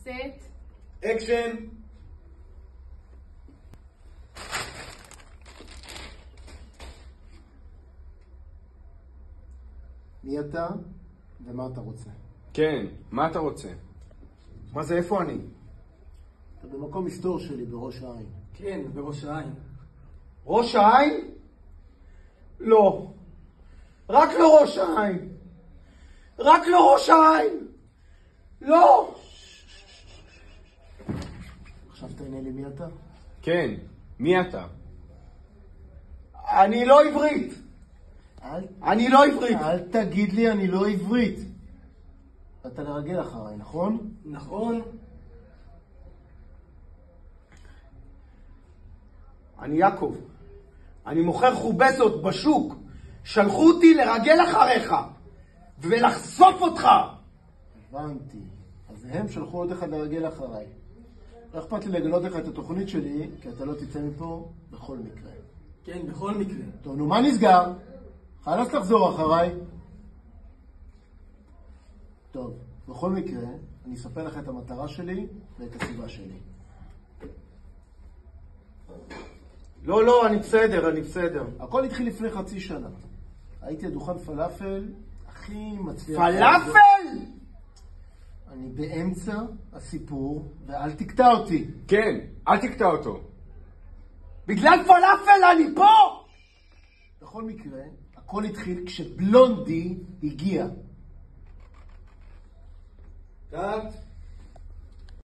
סט. אקשן. מי אתה ומה אתה רוצה? כן, מה אתה רוצה? מה זה, איפה אני? אתה במקום מסתור שלי בראש העין. כן, בראש העין. ראש העין? לא. רק לראש העין. רק לראש העין. לא. עכשיו תענה לי מי אתה? כן, מי אתה? אני לא עברית. אני לא עברית. אל תגיד לי אני לא עברית. אתה לרגל אחריי, נכון? נכון? אני יעקב. אני מוכר חובסות בשוק. שלחו אותי לרגל אחריך ולחשוף אותך. הבנתי. אז הם שלחו עוד אחד לרגל אחריי. לא אכפת לי לגלות לך את התוכנית שלי, כי אתה לא תצא מפה בכל מקרה. כן, בכל מקרה. טוב, נו, מה נסגר? חלאס לחזור אחריי. טוב, בכל מקרה, אני אספר לך את המטרה שלי ואת הסיבה שלי. לא, אני בסדר, אני בסדר. הכל התחיל לפני חצי שנה. הייתי הדוכן פלאפל הכי מצליח. פלאפל? אני באמצע הסיפור, ואל תקטע אותי. כן, אל תקטע אותו. בגלל פלאפל אני פה! בכל מקרה, הכל התחיל כשבלונדי הגיע. קאט.